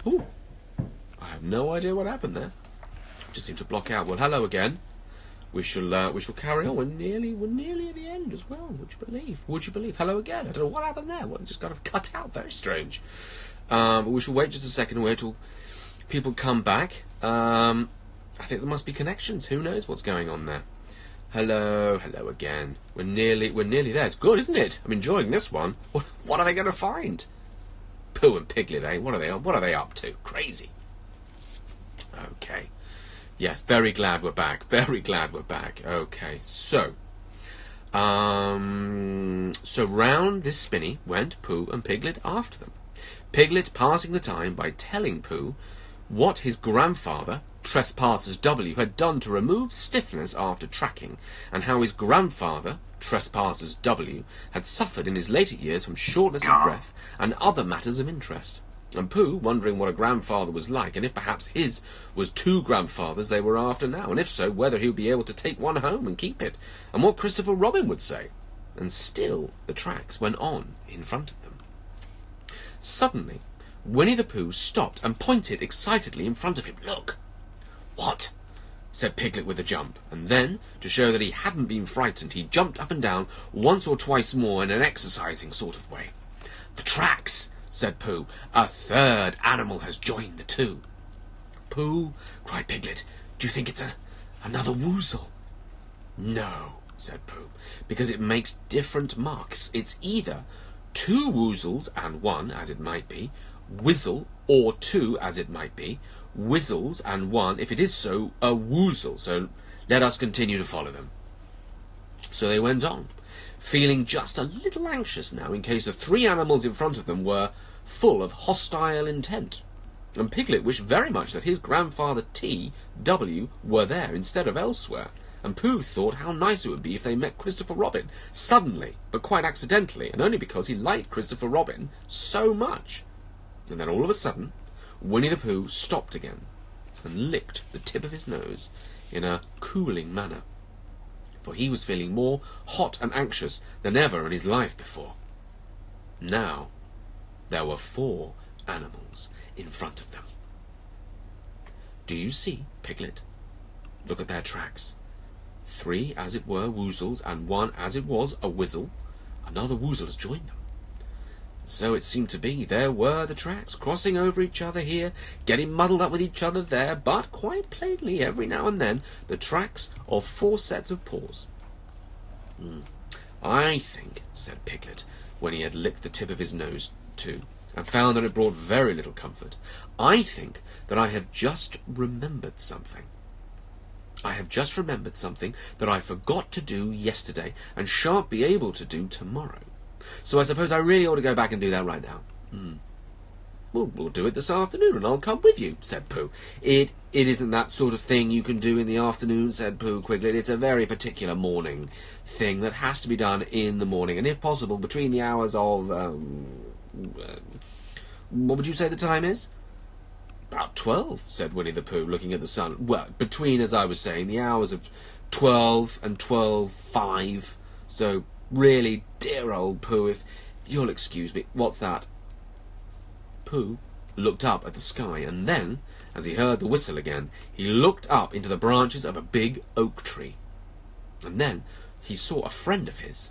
Ooh, I have no idea what happened there. Just seemed to block out. Well, hello again. We shall carry on. We're nearly at the end as well. Would you believe? Would you believe? Hello again. I don't know what happened there. Well, it just kind of cut out. Very strange. But we shall wait just a second and wait till people come back. I think there must be connections. Who knows what's going on there? Hello again. We're nearly there. It's good, isn't it? I'm enjoying this one. What are they going to find? Pooh and Piglet, eh? What are they up to? Crazy. Okay. Yes, very glad we're back. Very glad we're back. Okay, so round this spinney went Pooh and Piglet after them. Piglet passing the time by telling Pooh what his grandfather, Trespassers W, had done to remove stiffness after tracking, and how his grandfather, Trespassers W, had suffered in his later years from shortness of breath and other matters of interest. And Pooh, wondering what a grandfather was like, and if perhaps his was two grandfathers they were after now, and if so, whether he would be able to take one home and keep it, and what Christopher Robin would say. And still the tracks went on in front of them. Suddenly, Winnie the Pooh stopped and pointed excitedly in front of him. "Look!" "What?" said Piglet with a jump, and then, to show that he hadn't been frightened, he jumped up and down once or twice more in an exercising sort of way. "The tracks!" said Pooh. "A third animal has joined the two." "Pooh," cried Piglet, "do you think it's another woozle?" "No," said Pooh, "because it makes different marks. It's either two woozles and one, as it might be, whizzle, or two, as it might be, whizzles and one, if it is so, a woozle. So let us continue to follow them." So they went on, feeling just a little anxious now in case the three animals in front of them were full of hostile intent. And Piglet wished very much that his grandfather T, W, were there instead of elsewhere. And Pooh thought how nice it would be if they met Christopher Robin, suddenly, but quite accidentally, and only because he liked Christopher Robin so much. And then all of a sudden, Winnie the Pooh stopped again and licked the tip of his nose in a cooling manner, for he was feeling more hot and anxious than ever in his life before. Now, there were 4 animals in front of them. Do you see, Piglet? Look at their tracks. 3, as it were, woozles, and 1, as it was, a whizzle. Another woozle has joined them. So it seemed to be. There were the tracks, crossing over each other here, getting muddled up with each other there, but quite plainly, every now and then, the tracks of 4 sets of paws. "I think," said Piglet, when he had licked the tip of his nose too, and found that it brought very little comfort, "I think that I have just remembered something. I have just remembered something that I forgot to do yesterday, and shan't be able to do tomorrow. So I suppose I really ought to go back and do that right now." "Well, we'll do it this afternoon, and I'll come with you," said Pooh. It isn't that sort of thing you can do in the afternoon," said Pooh quickly. "It's a very particular morning thing that has to be done in the morning, and if possible, between the hours of, what would you say the time is?" "About 12, said Winnie the Pooh, looking at the sun. "Well, between, as I was saying, the hours of 12 and 12:05, so really, dear old Pooh, if you'll excuse me—" "What's that?" Pooh looked up at the sky, and then, as he heard the whistle again, he looked up into the branches of a big oak tree. And then he saw a friend of his.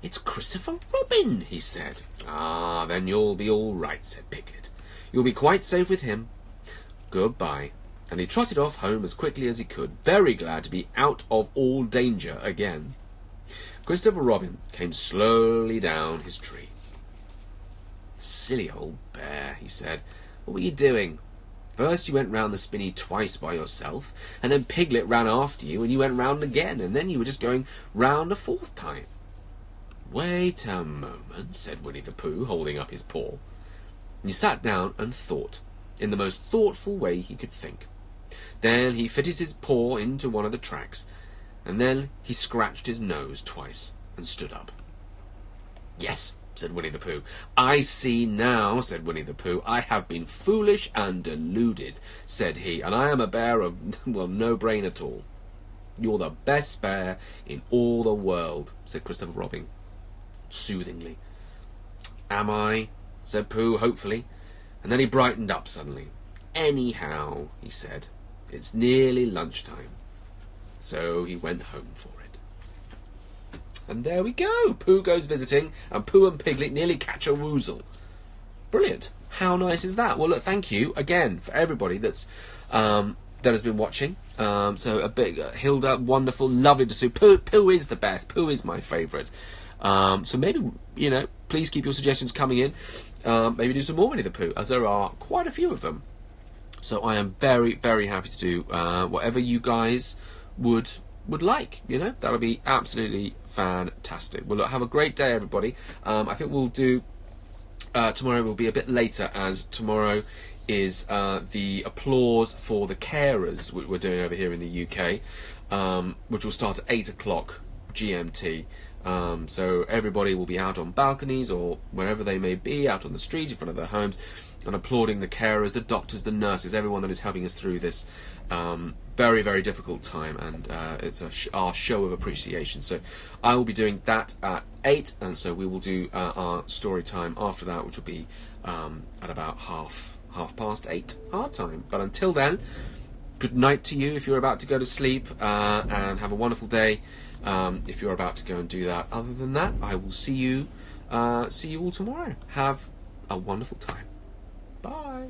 "It's Christopher Robin," he said. "Ah, then you'll be all right," said Piglet. "You'll be quite safe with him. Goodbye." And he trotted off home as quickly as he could, very glad to be out of all danger again. Christopher Robin came slowly down his tree. "Silly old bear," he said. "What were you doing? First you went round the spinney twice by yourself, and then Piglet ran after you, and you went round again, and then you were just going round a 4th time." "Wait a moment," said Winnie the Pooh, holding up his paw. He sat down and thought, in the most thoughtful way he could think. Then he fitted his paw into one of the tracks, and then he scratched his nose twice and stood up. "Yes," said Winnie the Pooh. "I see now," said Winnie the Pooh. "I have been foolish and deluded," said he, "and I am a bear of, well, no brain at all." "You're the best bear in all the world," said Christopher Robin, soothingly. "Am I?" said Pooh, hopefully. And then he brightened up suddenly. Anyhow, he said, it's nearly lunchtime. So he went home for it. And there we go. Pooh goes visiting, and Pooh and Piglet nearly catch a woozle. Brilliant. How nice is that? Well, look, thank you again for everybody that has been watching. So a big Hilda, wonderful, lovely to see. Pooh is the best. Pooh is my favourite. So maybe, please keep your suggestions coming in. Maybe do some more Winnie the Pooh, as there are quite a few of them. So I am very, very happy to do whatever you guys would like. That'll be absolutely fantastic. Well, look, have a great day, everybody. I think we'll do tomorrow will be a bit later, as tomorrow is the applause for the carers we're doing over here in the UK, which will start at 8 o'clock GMT. So everybody will be out on balconies or wherever they may be, out on the street in front of their homes, and applauding the carers, the doctors, the nurses, everyone that is helping us through this very, very difficult time, and it's our show of appreciation. So I will be doing that at 8, and so we will do our story time after that, which will be at about half past 8 our time. But until then, good night to you if you're about to go to sleep, and have a wonderful day if you're about to go and do that. Other than that, I will see you all tomorrow. Have a wonderful time. Bye.